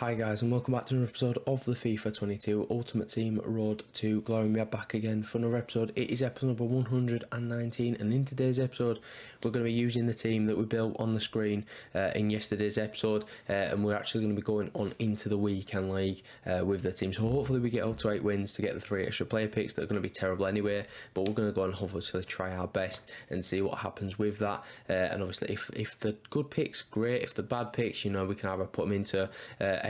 Hi guys, and welcome back to another episode of the FIFA 22 Ultimate Team Road to Glory. We are back again for another episode. It is episode number 119, and in today's episode we're going to be using the team that we built on the screen in yesterday's episode, and we're actually going to be going on into the weekend league with the team. So hopefully we get up to 8 wins to get the 3 extra player picks that are going to be terrible anyway, but we're going to go and hopefully try our best and see what happens with that. And obviously if the good picks, great. If the bad picks, we can either put them into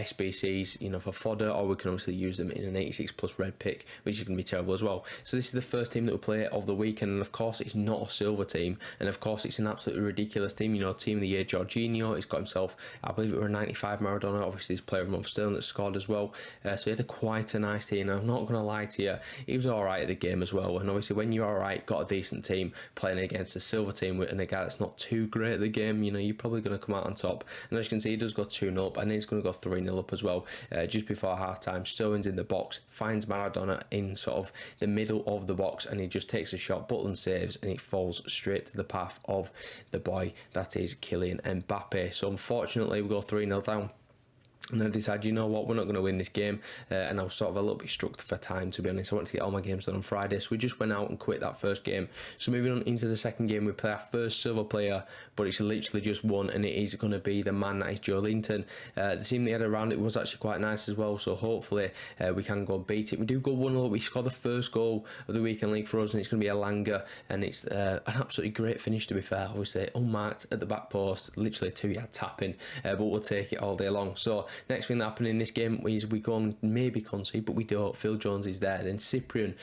SBCs, for fodder, or we can obviously use them in an 86 plus red pick, which is going to be terrible as well. So this is the first team that we play of the weekend, and of course it's not a silver team, and of course it's an absolutely ridiculous team. Team of the year Jorginho, he's got himself, I believe it were a 95 Maradona, obviously he's player of the month Sterling that scored as well. So he had quite a nice team, and I'm not going to lie to you, he was alright at the game as well. And obviously when you're alright, got a decent team playing against a silver team and a guy that's not too great at the game, you're probably going to come out on top. And as you can see, he does go 2-0 up, and then he's going to go 3-0 up as well. Just before half time, Sterling's in the box, finds Maradona in sort of the middle of the box, and he just takes a shot. Butland saves, and it falls straight to the path of the boy that is Kylian Mbappe. So unfortunately we go 3-0 down, and I decided, we're not going to win this game, and I was sort of a little bit struck for time, to be honest. I wanted to get all my games done on Friday, so we just went out and quit that first game. So moving on into the second game, we play our first silver player, but it's literally just one, and it is going to be the man that is Joelinton. The team that he had around it was actually quite nice as well, so hopefully we can go and beat it. We do go 1-0, we scored the first goal of the weekend league for us, and it's going to be a Langer, and it's an absolutely great finish, to be fair. Obviously unmarked at the back post, literally 2-yard tapping, but we'll take it all day long. So next thing that happened in this game is we go and maybe concede, but we don't. Phil Jones is there. Then Cyprian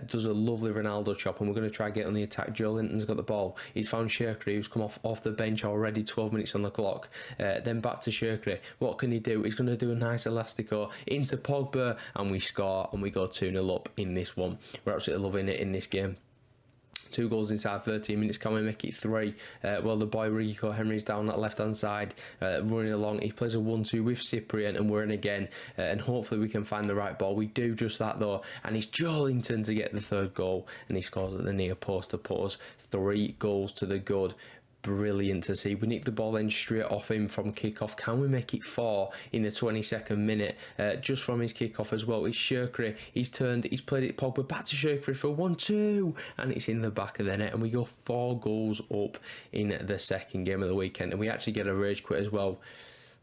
does a lovely Ronaldo chop, and we're going to try and get on the attack. Joelinton's got the ball. He's found Shirkri, who's come off the bench already, 12 minutes on the clock. Then back to Shirkri. What can he do? He's going to do a nice elastico into Pogba, and we score, and we go 2-0 up in this one. We're absolutely loving it in this game. 2 goals inside 13 minutes. Can we make it 3? Well, the boy Rico Henry's down that left hand side, running along. He plays a 1-2 with Cyprian, and we're in again, and hopefully we can find the right ball. We do just that though, and it's Joelinton to get the 3rd goal, and he scores at the near post to put us 3 goals to the good. Brilliant to see. We nick the ball then straight off him from kickoff. Can we make it 4 in the 22nd minute? Just from his kickoff as well. It's Shirkri. He's played it Pogba back to Shirkri for 1-2, and it's in the back of the net, and we go 4 goals up in the second game of the weekend, and we actually get a rage quit as well.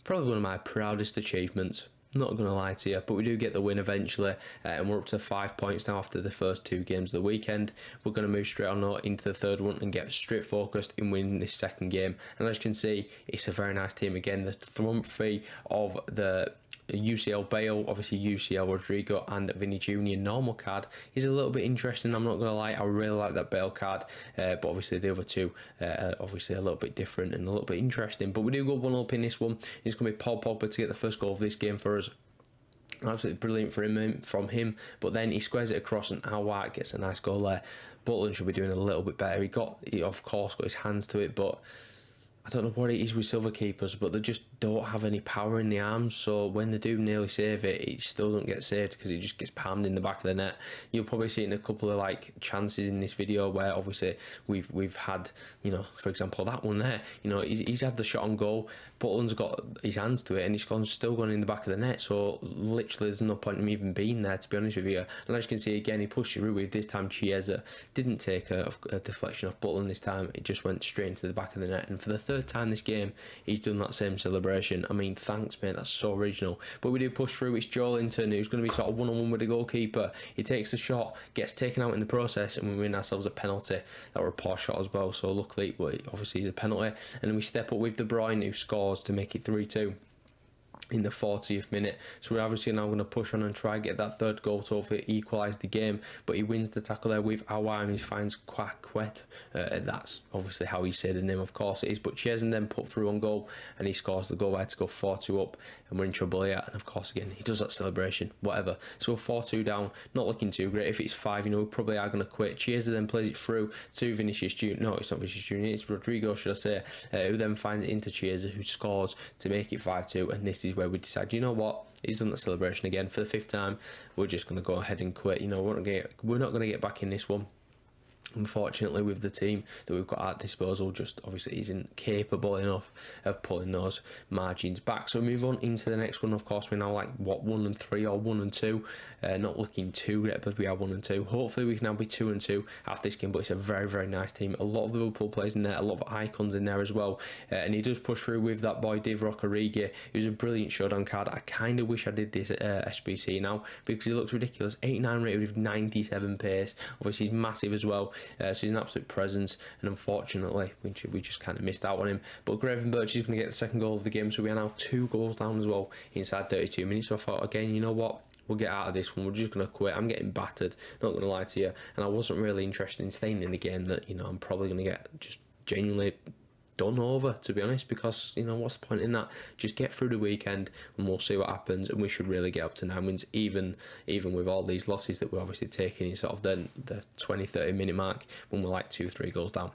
Probably one of my proudest achievements. Not going to lie to you, but we do get the win eventually, and we're up to 5 points now after the first 2 games of the weekend. We're going to move straight on into the third one and get straight focused in winning this second game. And as you can see, it's a very nice team again. The front three of the UCL Bale, obviously UCL Rodrigo, and Vinny Jr. normal card is a little bit interesting. I'm not going to lie, I really like that Bale card, but obviously the other two are obviously a little bit different and a little bit interesting. But we do go 1 up in this one. It's going to be Paul Pogba to get the first goal of this game for us. Absolutely brilliant from him, but then he squares it across, and Awart gets a nice goal there. Butland should be doing a little bit better. He of course got his hands to it, but I don't know what it is with silver keepers, but they just don't have any power in the arms, so when they do nearly save it, it still doesn't get saved because it just gets palmed in the back of the net. You'll probably see it in a couple of chances in this video where obviously we've had, for example that one there, he's had the shot on goal, Butland's got his hands to it, and it's still gone in the back of the net, so literally there's no point in him even being there, to be honest with you. And as you can see again, he pushed it through with this time Chiesa, didn't take a deflection off Butland this time, it just went straight into the back of the net, and for the 3rd time this game he's done that same celebration. I mean, thanks mate, that's so original. But we do push through. It's Joelinton who's going to be sort of 1-on-1 with the goalkeeper. He takes the shot, gets taken out in the process, and we win ourselves a penalty. That were a poor shot as well, so luckily, obviously it's a penalty, and then we step up with De Bruyne who scores to make it 3-2 in the 40th minute. So we're obviously now going to push on and try and get that 3rd goal to hopefully equalise the game, but he wins the tackle there with Awar, and he finds Quaquet. That's obviously how he said the name, of course it is, but Chesney then put through on goal, and he scores the goal there to go 4-2 up, and we're in trouble here. And of course again, he does that celebration, whatever. So we're 4-2 down, not looking too great. If it's 5, we probably are going to quit. Chiesa then plays it through to Vinicius Jr. No, it's not Vinicius Jr., it's Rodrigo, should I say, who then finds it into Chiesa, who scores to make it 5-2, and this is where we decide, what, he's done the celebration again for the 5th time, we're just going to go ahead and quit. We're not going to get back in this one. unfortunately, with the team that we've got at disposal, just obviously isn't capable enough of pulling those margins back. So we move on into the next one. Of course, we're now like 1-3 or 1-2, not looking too great, but we are 1-2. Hopefully we can now be 2-2 after this game. But it's a very, very nice team. A lot of Liverpool players in there, a lot of icons in there as well, and he does push through with that boy Divock Origi. It was a brilliant showdown card. I kind of wish I did this SBC now, because he looks ridiculous. 89 rated with 97 pace. Obviously he's massive as well. So he's an absolute presence, and unfortunately we just kind of missed out on him. But Gravenberch is going to get the second goal of the game, so we are now 2 goals down as well inside 32 minutes. So I thought, again, you know what, we'll get out of this one. We're just going to quit. I'm getting battered, not going to lie to you, and I wasn't really interested in staying in a game that, you know, I'm probably going to get just genuinely done over, to be honest, because, you know, what's the point in that? Just get through the weekend and we'll see what happens, and we should really get up to 9 wins, even with all these losses that we're obviously taking in sort of the 20-30 minute mark when we're like 2-3 goals down.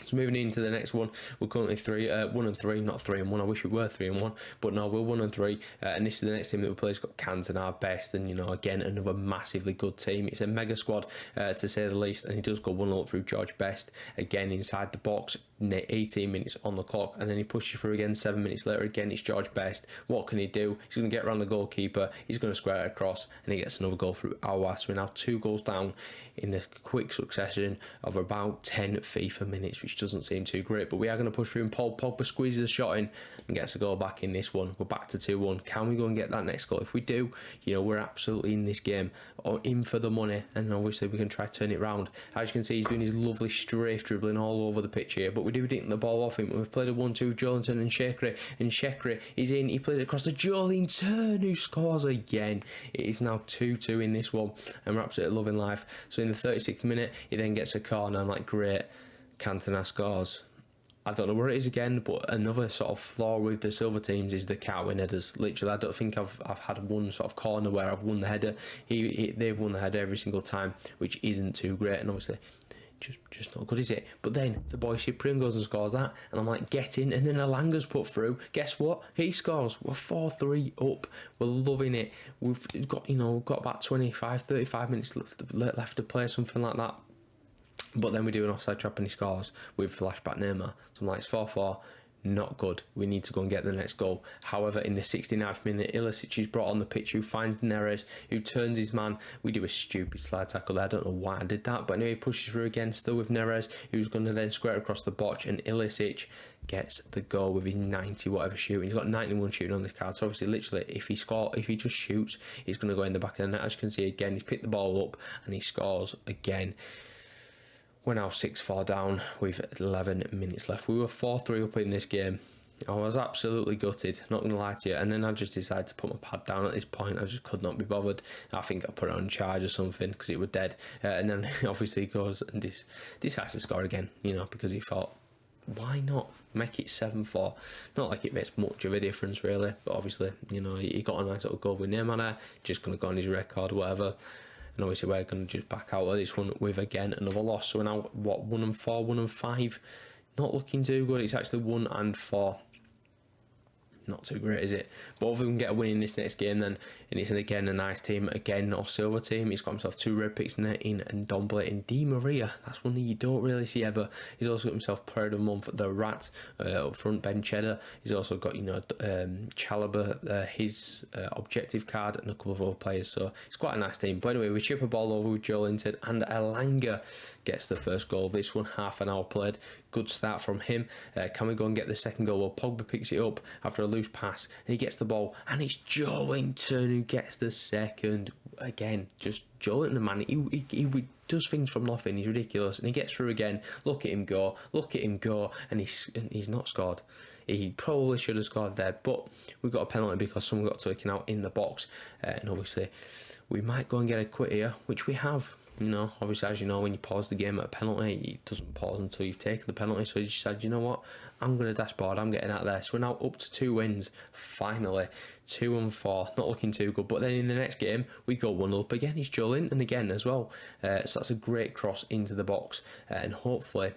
So moving into the next one, we're currently 1-3, not 3-1. I wish we were 3-1, but no, we're 1-3. And this is the next team that we play. It's got Cantona, Best, and, you know, again, another massively good team. It's a mega squad, to say the least. And he does go 1-0 through George Best, again inside the box, 18 minutes on the clock, and then he pushes through again 7 minutes later. Again, it's George Best. What can he do? He's going to get around the goalkeeper. He's going to square it across, and he gets another goal through Aouar. So we're now 2 goals down in the quick succession of about 10 FIFA minutes, which doesn't seem too great, but we are going to push through, and Paul Pogba squeezes a shot in and gets a goal back in this one. We're back to 2-1. Can we go and get that next goal? If we do, you know, we're absolutely in this game, or in for the money, and obviously we can try to turn it round. As you can see, he's doing his lovely strafe dribbling all over the pitch here, but we do dink the ball off him. We've played a 1-2 Jolinton and Shekri is in. He plays it across to Jolinton, who scores again. It is now 2-2 in this one, and we're absolutely loving life. So in the 36th minute, he then gets a corner. I'm like, great, Cantona scores. I don't know where it is again, but another sort of flaw with the silver teams is the can't win headers. Literally, I don't think I've had one sort of corner where I've won the header. They've won the header every single time, which isn't too great, and obviously just not good, is it? But then the boy Cyprian goes and scores that, and I'm like, get in. And then Alanga's put through. Guess what? He scores. We're 4-3 up. We're loving it. We've got, you know, got about 35 minutes left to play, something like that. But then we do an offside trap and he scores with flashback Neymar. So I'm like, it's 4-4. Not good. We need to go and get the next goal. However, in the 69th minute, Ilicic is brought on the pitch, who finds Neres, who turns his man. We do a stupid slide tackle there. I don't know why I did that, but anyway, he pushes through again, still with Neres, who's going to then square across the botch, and Ilicic gets the goal with his 90 whatever shooting. He's got 91 shooting on this card, so obviously, literally, if he just shoots, he's going to go in the back of the net. As you can see again, he's picked the ball up and he scores again. We're now 6-4 down with 11 minutes left. We were 4-3 up in this game. I was absolutely gutted, not going to lie to you. And then I just decided to put my pad down at this point. I just could not be bothered. I think I put it on charge or something because it was dead. And then obviously he goes and decides to score again, you know, because he thought, why not make it 7-4? Not like it makes much of a difference really, but obviously, you know, he got a nice little goal with Neymar there, just going to go on his record or whatever. And obviously we're going to just back out of this one with, again, another loss. So we're now, 1-4, 1-5. Not looking too good. It's actually 1-4. Not too great, is it? But if we can get a win in this next game, then, and it's again a nice team, again, our silver team. He's got himself 2 red picks in there, and Dombley and Di Maria. That's one that you don't really see ever. He's also got himself Player of the Month, the Rat, up front, Ben Cheddar. He's also got, you know, Chalobah, his objective card, and a couple of other players. So it's quite a nice team. But anyway, we chip a ball over with Jolinton, and Elanga gets the first goal. This one, half an hour played. Good start from him. Can we go and get the second goal? Well, Pogba picks it up after a loose pass, and he gets the ball, and it's Jolinton who gets the second. Again, just Jolinton, man. He does things from nothing. He's ridiculous, and he gets through again. Look at him go, and he's not scored. He probably should have scored there, but we got a penalty because someone got taken out in the box, and obviously we might go and get a quit here, which we have. You know, obviously, as you know, when you pause the game at a penalty, it doesn't pause until you've taken the penalty. So he just said, you know what, I'm going to dashboard, I'm getting out there. So we're now up to 2 wins, finally. 2-4, not looking too good. But then in the next game, we go 1 up again. It's Jolinton again as well. So that's a great cross into the box. And hopefully,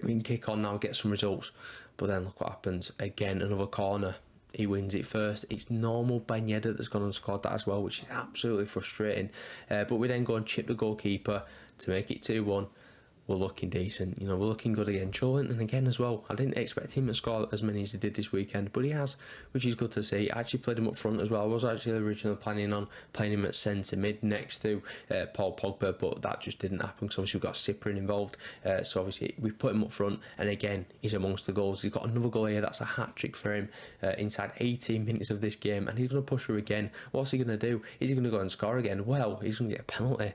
we can kick on now, get some results. But then look what happens. Again, another corner. he wins it first. It's normal Ben Yedder that's gone and scored that as well, which is absolutely frustrating. But we then go and chip the goalkeeper to make it 2-1. We're looking decent, we're looking good again. Joelinton again as well. I didn't expect him to score as many as he did this weekend, but he has, which is good to see. I actually played him up front as well. I was actually originally planning on playing him at centre mid next to Paul Pogba, but that just didn't happen because obviously we've got Cyprian involved. So obviously we put him up front, and again, he's amongst the goals. He's got another goal here. That's a hat-trick for him inside 18 minutes of this game, and he's going to push through again. What's he going to do? Is he going to go and score again? Well, he's going to get a penalty.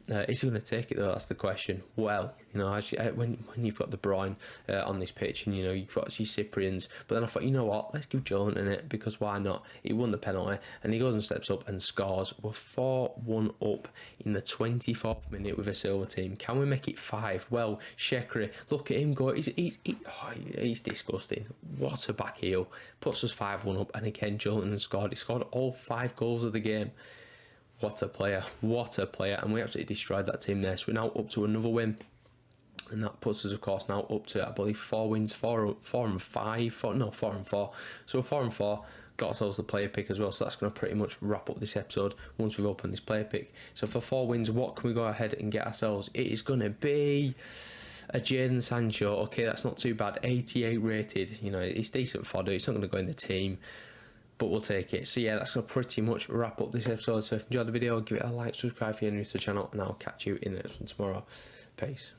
Is he going to take it though? That's the question. Well, actually, when you've got De Bruyne on this pitch, and you've got actually Cyprian's, but then I thought, what? Let's give Joelinton it, because why not? He won the penalty, and he goes and steps up and scores. We're 4-1 up in the 24th minute with a silver team. Can we make it 5? Well, Shekri, look at him go. He's disgusting. What a back heel. Puts us 5-1 up, and again, Joelinton scored. He scored all 5 goals of the game. What a player, and we absolutely destroyed that team there. So we're now up to another win, and that puts us, of course, now up to, I believe, 4 wins, 4 and 5, 4 and 4. So we're 4 and 4, got ourselves the player pick as well, so that's going to pretty much wrap up this episode once we've opened this player pick. So for 4 wins, what can we go ahead and get ourselves? It is going to be a Jadon Sancho. Okay, that's not too bad, 88 rated, it's decent fodder, it's not going to go in the team, but we'll take it. So yeah, that's going to pretty much wrap up this episode. So if you enjoyed the video, give it a like, subscribe if you're new to the channel, and I'll catch you in the next one tomorrow. Peace.